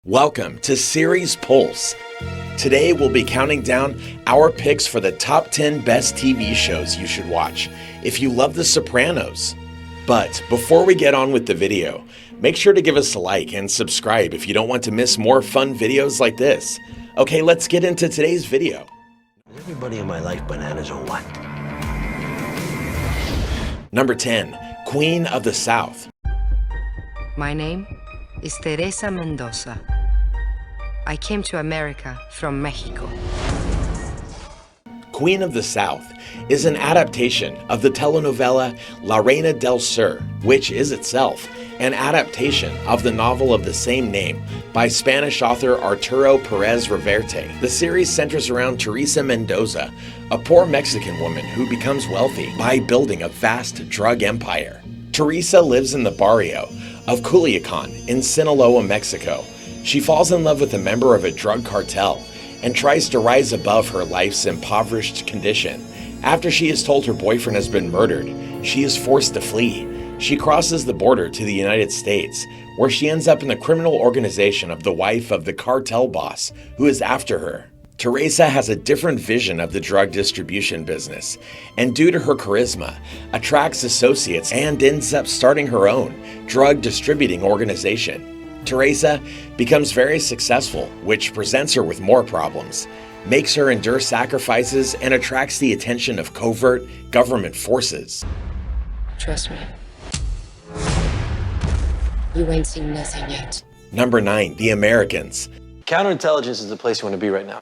Welcome to Series Pulse. Today we'll be counting down our picks for the top 10 best TV shows you should watch if you love The Sopranos. But before we get on with the video, make sure to give us a like and subscribe if you don't want to miss more fun videos like this. Okay, let's get into today's video. Is everybody in my life bananas or what? Number 10, Queen of the South. My name is Teresa Mendoza. I came to America from Mexico. Queen of the South is an adaptation of the telenovela La Reina del Sur, which is itself an adaptation of the novel of the same name by Spanish author Arturo Pérez Reverte. The series centers around Teresa Mendoza, a poor Mexican woman who becomes wealthy by building a vast drug empire. Teresa lives in the barrio of Culiacan in Sinaloa, Mexico. She falls in love with a member of a drug cartel and tries to rise above her life's impoverished condition. After she is told her boyfriend has been murdered, she is forced to flee. She crosses the border to the United States, where she ends up in the criminal organization of the wife of the cartel boss who is after her. Teresa has a different vision of the drug distribution business, and due to her charisma, attracts associates and ends up starting her own drug distributing organization. Teresa becomes very successful, which presents her with more problems, makes her endure sacrifices, and attracts the attention of covert government forces. Trust me. You ain't seen nothing yet. Number 9, The Americans. Counterintelligence is the place you want to be right now.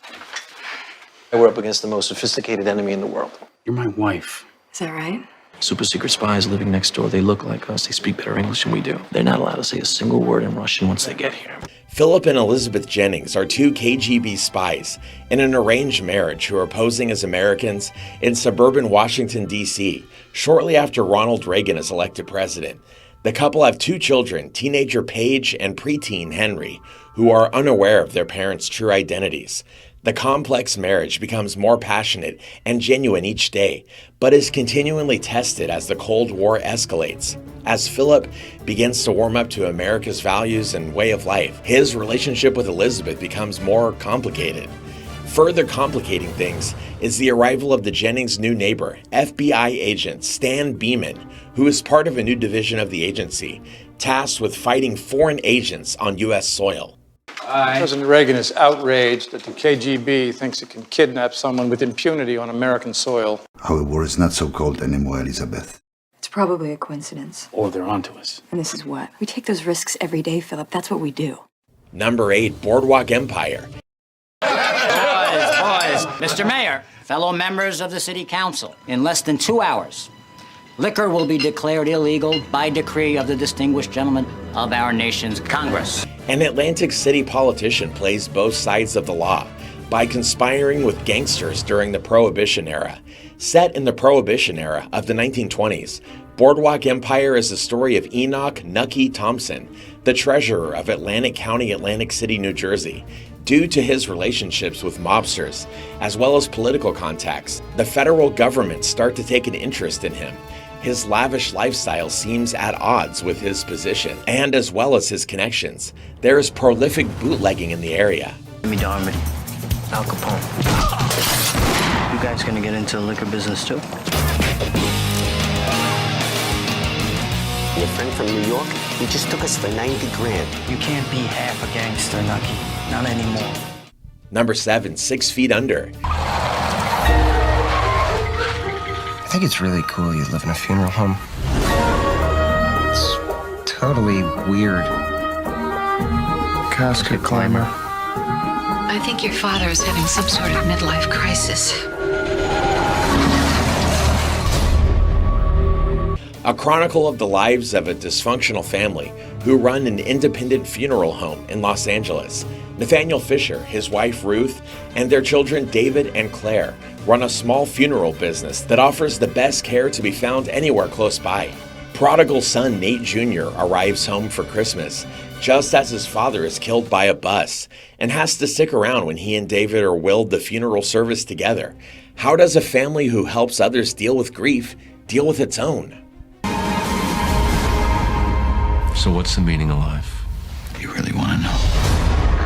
We're up against the most sophisticated enemy in the world. You're my wife. Is that right? Super secret spies living next door. They look like us. They speak better English than we do. They're not allowed to say a single word in Russian once they get here. Philip and Elizabeth Jennings are two KGB spies in an arranged marriage who are posing as Americans in suburban Washington, D.C., shortly after Ronald Reagan is elected president. The couple have 2 children, teenager Paige and preteen Henry, who are unaware of their parents' true identities. The complex marriage becomes more passionate and genuine each day, but is continually tested as the Cold War escalates. As Philip begins to warm up to America's values and way of life, his relationship with Elizabeth becomes more complicated. Further complicating things is the arrival of the Jennings' new neighbor, FBI agent Stan Beeman, who is part of a new division of the agency, tasked with fighting foreign agents on U.S. soil. President Reagan is outraged that the KGB thinks it can kidnap someone with impunity on American soil. Our war is not so cold anymore, Elizabeth. It's probably a coincidence. Or they're onto us. And this is what? We take those risks every day, Philip. That's what we do. Number 8, Boardwalk Empire. Boys, Mr. Mayor, fellow members of the City Council, in less than 2 hours, liquor will be declared illegal by decree of the distinguished gentlemen of our nation's Congress. An Atlantic City politician plays both sides of the law by conspiring with gangsters during the Prohibition era. Set in the Prohibition era of the 1920s, Boardwalk Empire is the story of Enoch "Nucky" Thompson, the treasurer of Atlantic County, Atlantic City, New Jersey. Due to his relationships with mobsters, as well as political contacts, the federal government start to take an interest in him. His lavish lifestyle seems at odds with his position, and as well as his connections. There is prolific bootlegging in the area. Jimmy Darmody, Al Capone. You guys gonna get into the liquor business too? Your friend from New York, he just took us for 90 grand. You can't be half a gangster, Nucky. Not anymore. Number 7, 6 Feet Under. I think it's really cool you live in a funeral home. It's totally weird. Casket climber. I think your father is having some sort of midlife crisis. A chronicle of the lives of a dysfunctional family who run an independent funeral home in Los Angeles. Nathaniel Fisher, his wife Ruth, and their children David and Claire run a small funeral business that offers the best care to be found anywhere close by. Prodigal son Nate Jr. arrives home for Christmas just as his father is killed by a bus and has to stick around when he and David are willed the funeral service together. How does a family who helps others deal with grief deal with its own? So what's the meaning of life? You really want to know?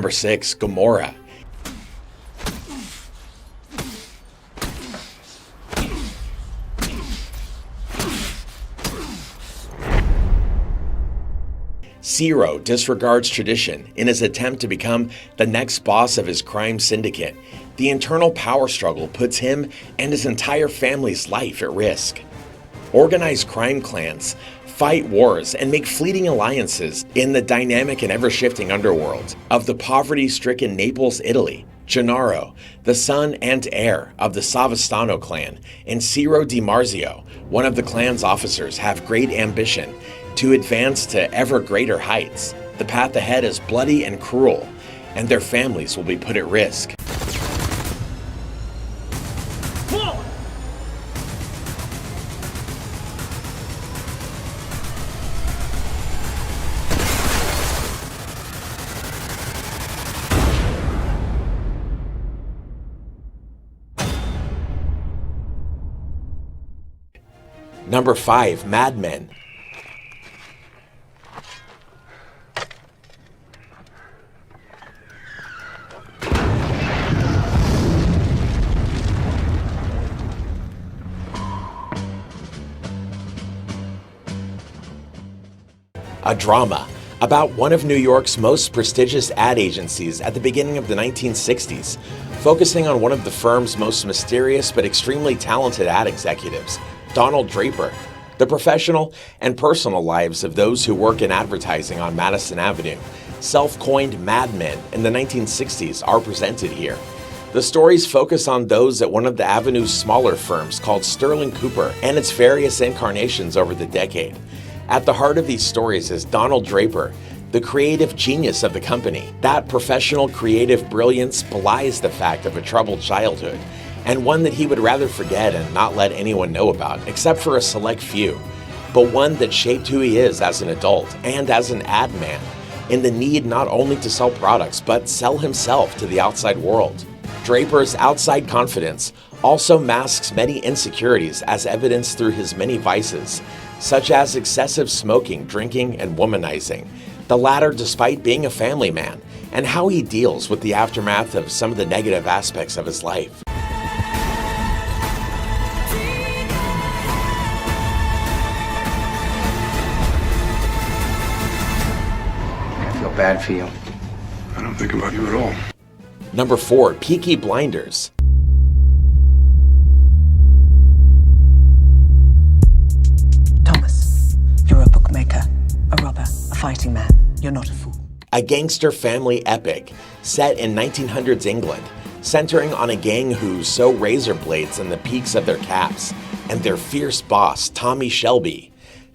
Number 6, Gomorrah. Zero disregards tradition in his attempt to become the next boss of his crime syndicate. The internal power struggle puts him and his entire family's life at risk. Organized crime clans fight wars and make fleeting alliances in the dynamic and ever-shifting underworld of the poverty-stricken Naples, Italy. Gennaro, the son and heir of the Savastano clan, and Ciro Di Marzio, one of the clan's officers, have great ambition to advance to ever greater heights. The path ahead is bloody and cruel, and their families will be put at risk. Number 5, Mad Men. A drama about one of New York's most prestigious ad agencies at the beginning of the 1960s, focusing on one of the firm's most mysterious but extremely talented ad executives, Donald Draper. The professional and personal lives of those who work in advertising on Madison Avenue, self-coined Mad Men in the 1960s, are presented here. The stories focus on those at one of the Avenue's smaller firms called Sterling Cooper and its various incarnations over the decade. At the heart of these stories is Donald Draper, the creative genius of the company. That professional creative brilliance belies the fact of a troubled childhood, and one that he would rather forget and not let anyone know about, except for a select few, but one that shaped who he is as an adult and as an ad man, in the need not only to sell products, but sell himself to the outside world. Draper's outside confidence also masks many insecurities, as evidenced through his many vices, such as excessive smoking, drinking, and womanizing, the latter despite being a family man, and how he deals with the aftermath of some of the negative aspects of his life. I feel bad for you. I don't think about you at all. Number 4, Peaky Blinders. Thomas, you're a bookmaker, a robber, a fighting man. You're not a fool. A gangster family epic set in 1900s England, centering on a gang who sew razor blades in the peaks of their caps, and their fierce boss, Tommy Shelby.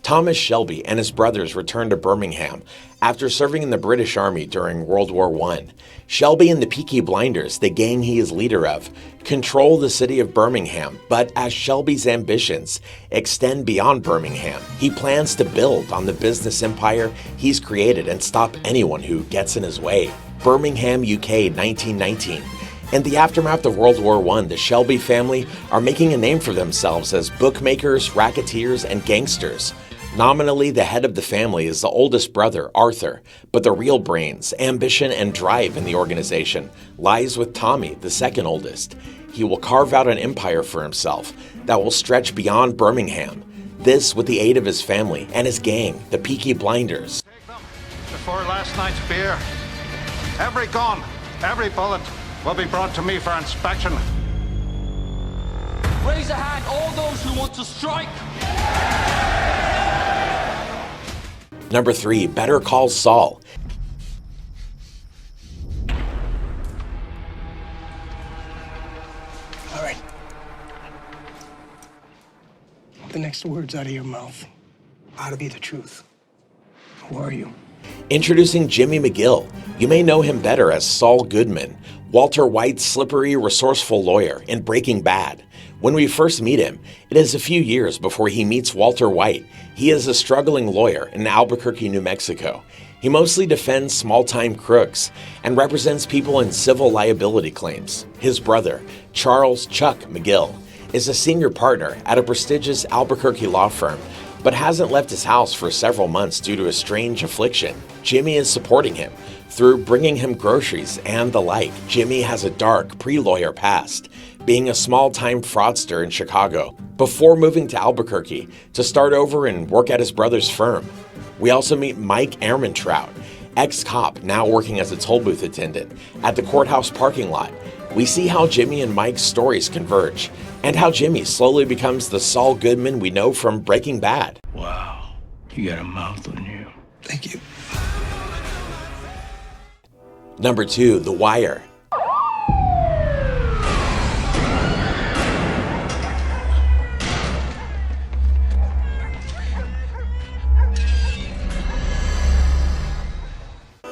Thomas Shelby and his brothers returned to Birmingham after serving in the British Army during World War I. Shelby and the Peaky Blinders, the gang he is leader of, control the city of Birmingham, but as Shelby's ambitions extend beyond Birmingham, he plans to build on the business empire he's created and stop anyone who gets in his way. Birmingham, UK, 1919. In the aftermath of World War I, the Shelby family are making a name for themselves as bookmakers, racketeers, and gangsters. Nominally, the head of the family is the oldest brother, Arthur, but the real brains, ambition, and drive in the organization lies with Tommy, the second oldest. He will carve out an empire for himself that will stretch beyond Birmingham. This with the aid of his family and his gang, the Peaky Blinders. Before last night's beer, every gun, every bullet will be brought to me for inspection. Raise a hand, all those who want to strike. Number 3, Better Call Saul. All right. The next words out of your mouth ought to be the truth. Who are you? Introducing Jimmy McGill. You may know him better as Saul Goodman, Walter White's slippery, resourceful lawyer in Breaking Bad. When we first meet him, it is a few years before he meets Walter White. He is a struggling lawyer in Albuquerque, New Mexico. He mostly defends small-time crooks and represents people in civil liability claims. His brother, Charles Chuck McGill, is a senior partner at a prestigious Albuquerque law firm but hasn't left his house for several months due to a strange affliction. Jimmy is supporting him through bringing him groceries and the like. Jimmy has a dark pre-lawyer past, being a small-time fraudster in Chicago before moving to Albuquerque to start over and work at his brother's firm. We also meet Mike Ehrmantraut, ex-cop now working as a toll booth attendant at the courthouse parking lot. We see how Jimmy and Mike's stories converge, and how Jimmy slowly becomes the Saul Goodman we know from Breaking Bad. Wow, you got a mouth on you. Thank you. Number 2, The Wire.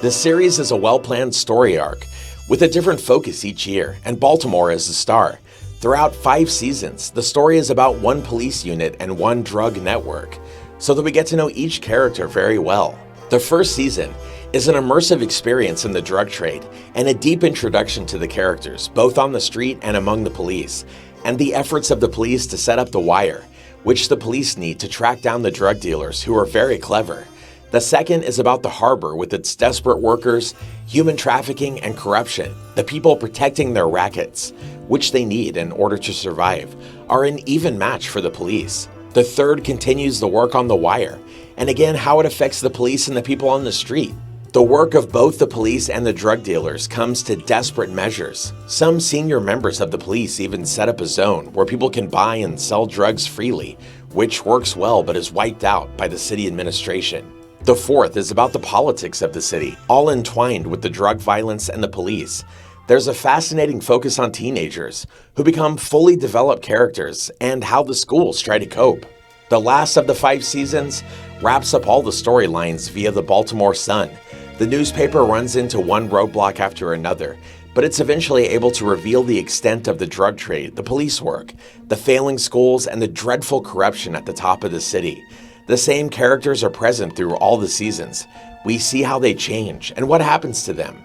This series is a well-planned story arc with a different focus each year, and Baltimore is the star. Throughout 5 seasons, the story is about one police unit and one drug network, so that we get to know each character very well. The first season is an immersive experience in the drug trade and a deep introduction to the characters, both on the street and among the police, and the efforts of the police to set up the wire, which the police need to track down the drug dealers who are very clever. The second is about the harbor with its desperate workers, human trafficking, and corruption. The people protecting their rackets, which they need in order to survive, are an even match for the police. The third continues the work on the wire, and again how it affects the police and the people on the street. The work of both the police and the drug dealers comes to desperate measures. Some senior members of the police even set up a zone where people can buy and sell drugs freely, which works well but is wiped out by the city administration. The fourth is about the politics of the city, all entwined with the drug violence and the police. There's a fascinating focus on teenagers who become fully developed characters and how the schools try to cope. The last of the 5 seasons wraps up all the storylines via the Baltimore Sun. The newspaper runs into one roadblock after another, but it's eventually able to reveal the extent of the drug trade, the police work, the failing schools, and the dreadful corruption at the top of the city. The same characters are present through all the seasons. We see how they change and what happens to them.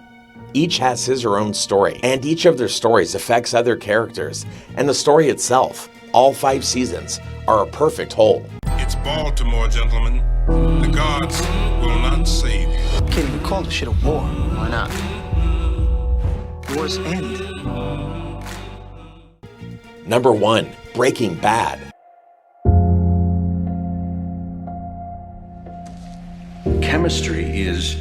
Each has his or her own story, and each of their stories affects other characters, and the story itself, all 5 seasons, are a perfect whole. It's Baltimore, gentlemen. The gods will not save you. Can't even call this shit a war. Why not? Wars end. Number 1, Breaking Bad. Chemistry is,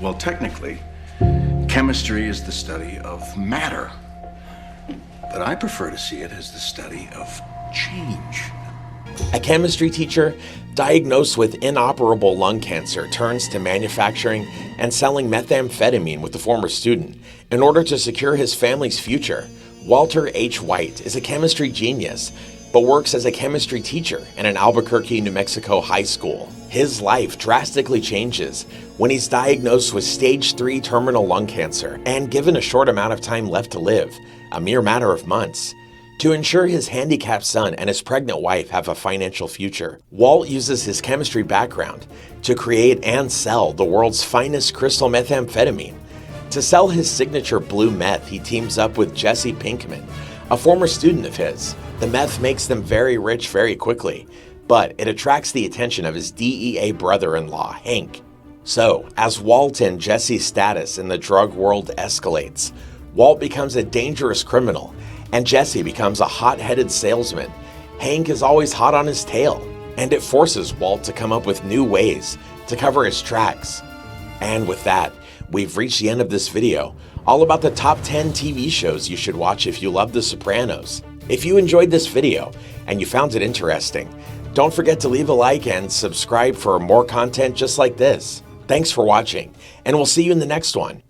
well, technically, chemistry is the study of matter. But I prefer to see it as the study of change. A chemistry teacher diagnosed with inoperable lung cancer turns to manufacturing and selling methamphetamine with a former student in order to secure his family's future. Walter H. White is a chemistry genius, but works as a chemistry teacher in an Albuquerque, New Mexico high school. His life drastically changes when he's diagnosed with stage 3 terminal lung cancer and given a short amount of time left to live, a mere matter of months. To ensure his handicapped son and his pregnant wife have a financial future, Walt uses his chemistry background to create and sell the world's finest crystal methamphetamine. To sell his signature blue meth, he teams up with Jesse Pinkman, a former student of his. The meth makes them very rich very quickly, but it attracts the attention of his DEA brother-in-law, Hank. So, as Walt and Jesse's status in the drug world escalates, Walt becomes a dangerous criminal, and Jesse becomes a hot-headed salesman. Hank is always hot on his tail, and it forces Walt to come up with new ways to cover his tracks. And with that, we've reached the end of this video, all about the top 10 TV shows you should watch if you love The Sopranos. If you enjoyed this video and you found it interesting, don't forget to leave a like and subscribe for more content just like this. Thanks for watching, and we'll see you in the next one.